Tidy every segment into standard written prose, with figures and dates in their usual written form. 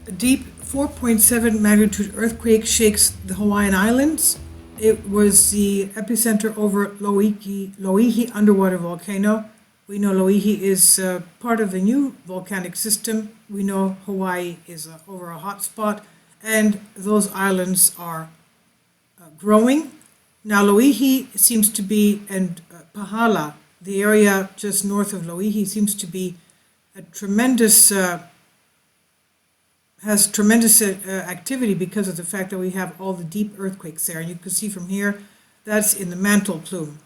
A deep 4.7 magnitude earthquake shakes the Hawaiian Islands. It was the epicenter over Loihi underwater volcano. We know Loihi is part of the new volcanic system. We know Hawaii is over a hot spot, and those islands are growing. Now Loihi seems to be, and Pahala, the area just north of Loihi, seems to be a tremendous has tremendous activity because of the fact that we have all the deep earthquakes there. And you can see from here, that's in the Mantle Plume.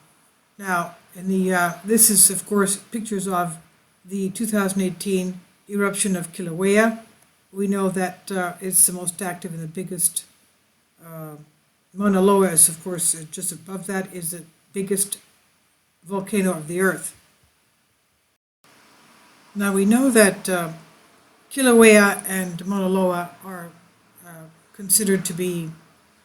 Now, in the this is, of course, pictures of the 2018 eruption of Kilauea. We know that it's the most active and the biggest. Mauna Loa is, of course, just above that, is the biggest volcano of the Earth. Now, we know that Kilauea and Mauna Loa are considered to be,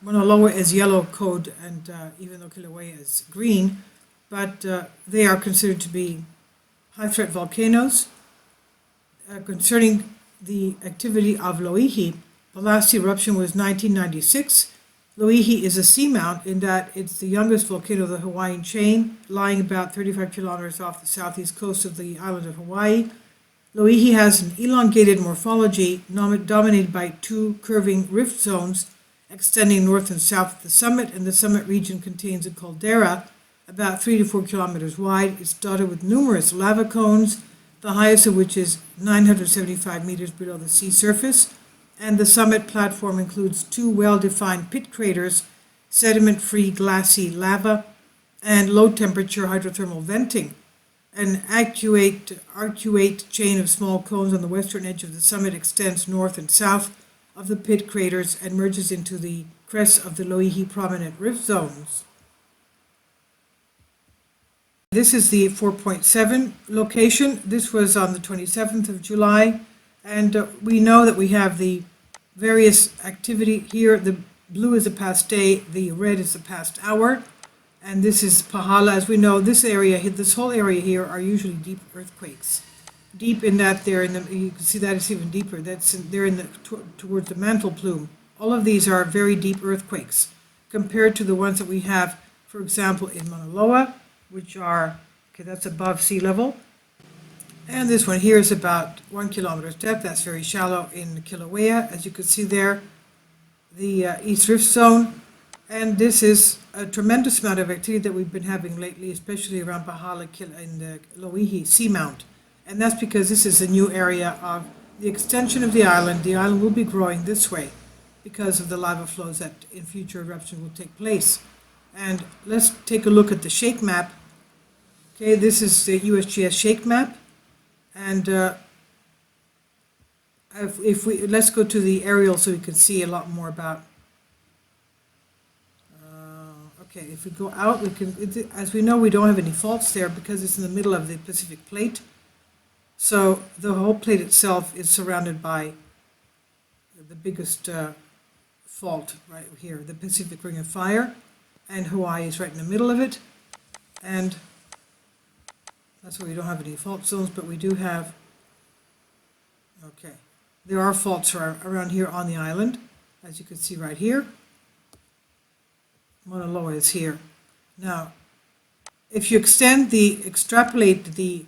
Mauna Loa is yellow code, and even though Kilauea is green, but they are considered to be high-threat volcanoes. Concerning the activity of Loihi, the last eruption was 1996. Loihi is a seamount in that it's the youngest volcano of the Hawaiian chain, lying about 35 kilometers off the southeast coast of the island of Hawaii. Loihi has an elongated morphology dominated by two curving rift zones extending north and south at the summit, and the summit region contains a caldera about 3 to 4 kilometers wide. It's dotted with numerous lava cones, the highest of which is 975 meters below the sea surface, and the summit platform includes two well-defined pit craters, sediment-free glassy lava, and low-temperature hydrothermal venting. An arcuate chain of small cones on the western edge of the summit extends north and south of the pit craters and merges into the crests of the Loihi prominent rift zones. This is the 4.7 location. This was on the 27th of July, and we know that we have the various activity here. The blue is the past day, the red is the past hour. And this is Pahala. As we know, this whole area here are usually deep earthquakes. Deep in that they're in the, you can see that it's even deeper. They're in the towards the Mantle Plume. All of these are very deep earthquakes compared to the ones that we have, for example, in Mauna Loa, which are, that's above sea level. And this one here is about 1 kilometer's depth. That's very shallow in Kilauea, as you can see there, the East Rift Zone. And this is a tremendous amount of activity that we've been having lately, especially around Pahala and the Loihi seamount. And that's because this is a new area of the extension of the island. The island will be growing this way because of the lava flows that in future eruptions will take place. And let's take a look at the shake map. Okay, this is the USGS shake map. And let's go to the aerial so we can see a lot more about. Okay, if we go out, we can, as we know, we don't have any faults there because it's in the middle of the Pacific Plate. So the whole plate itself is surrounded by the biggest fault right here, the Pacific Ring of Fire, and Hawaii is right in the middle of it. And that's why we don't have any fault zones, but we do have, okay, there are faults around here on the island, as you can see right here. Mauna Loa is here. Now, if you extrapolate the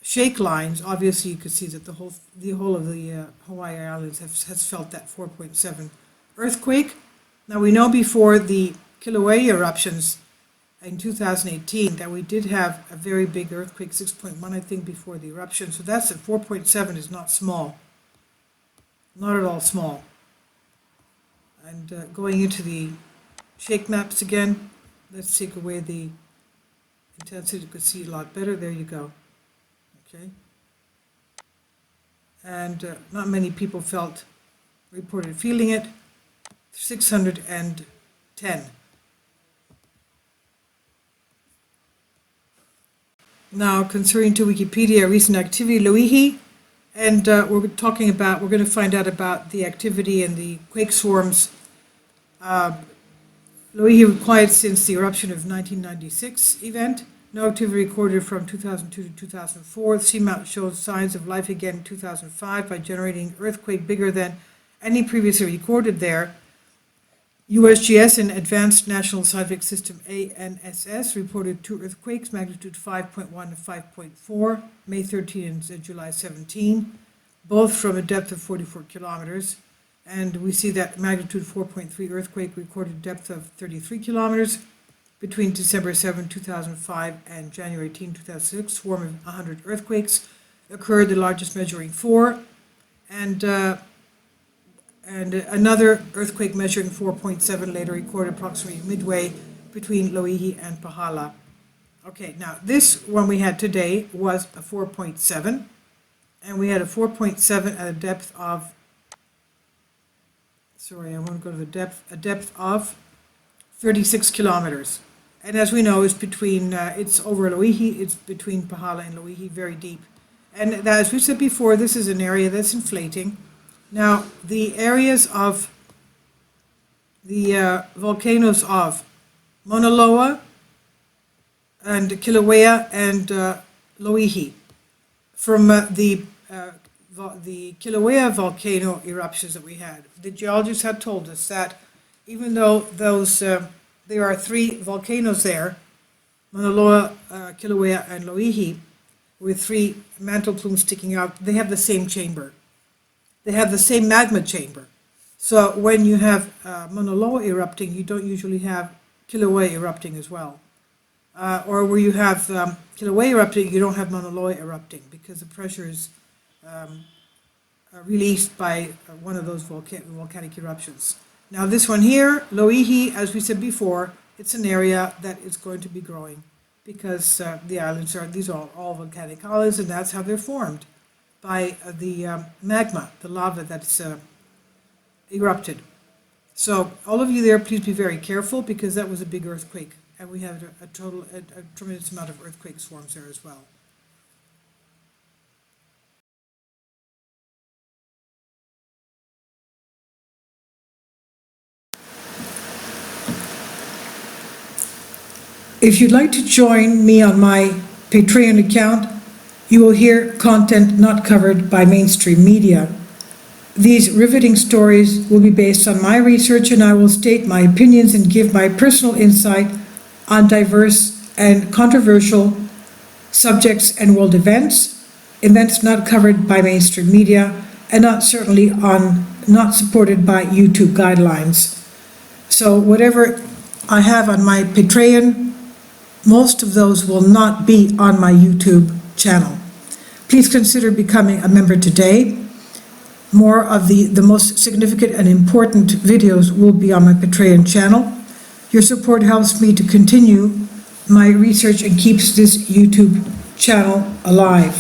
shake lines, obviously you can see that the whole of the Hawaii Islands has felt that 4.7 earthquake. Now we know before the Kilauea eruptions in 2018 that we did have a very big earthquake, 6.1 I think, before the eruption. So that's at 4.7 is not small, not at all small. And going into the shake maps again, let's take away the intensity. You can see a lot better. There you go. Okay. And not many people reported feeling it. 610. Now, concerning to Wikipedia, recent activity, Loihi, and we're going to find out about the activity and the quake swarms. Loihi quiet since the eruption of 1996 event. No activity recorded from 2002 to 2004. The seamount showed signs of life again in 2005 by generating earthquake bigger than any previously recorded there. USGS and Advanced National Seismic System ANSS reported 2 earthquakes, magnitude 5.1 and 5.4, May 13 and July 17, both from a depth of 44 kilometers. And we see that magnitude 4.3 earthquake recorded depth of 33 kilometers. Between December 7, 2005 and January 18, 2006, swarm of 100 earthquakes occurred, the largest measuring 4, and another earthquake measuring 4.7 later recorded approximately midway between Loihi and Pahala. Okay, now this one we had today was a 4.7, and we had a 4.7 at a depth of, sorry, I want to go to the depth, a depth of 36 kilometers. And as we know, it's between, it's over Loihi, it's between Pahala and Loihi, very deep. And as we said before, this is an area that's inflating. Now, the areas of the volcanoes of Mauna Loa and Kilauea and Loihi, from the Kilauea volcano eruptions that we had, the geologists had told us that even though those there are 3 volcanoes there, Mauna Loa, Kilauea, and Loihi, with 3 mantle plumes sticking out, they have the same chamber. They have the same magma chamber. So when you have Mauna Loa erupting, you don't usually have Kilauea erupting as well. Or where you have Kilauea erupting, you don't have Mauna Loa erupting because the pressure is released by one of those volcanic eruptions. Now this one here, Loihi, as we said before, it's an area that is going to be growing because the islands are, these are all volcanic islands, and that's how they're formed, by the magma, the lava that's erupted. So all of you there, please be very careful because that was a big earthquake, and we had a tremendous amount of earthquake swarms there as well. If you'd like to join me on my Patreon account, you will hear content not covered by mainstream media. These riveting stories will be based on my research, and I will state my opinions and give my personal insight on diverse and controversial subjects and world events not covered by mainstream media, and not supported by YouTube guidelines. So whatever I have on my Patreon, most of those will not be on my YouTube channel. Please consider becoming a member today. More of the most significant and important videos will be on my Patreon channel. Your support helps me to continue my research and keeps this YouTube channel alive.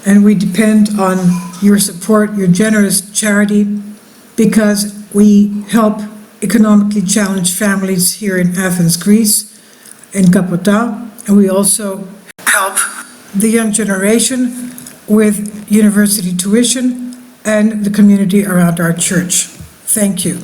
And we depend on your support, your generous charity, because we help economically challenged families here in Athens, Greece, in Kapota, and we also help the young generation with university tuition and the community around our church. Thank you.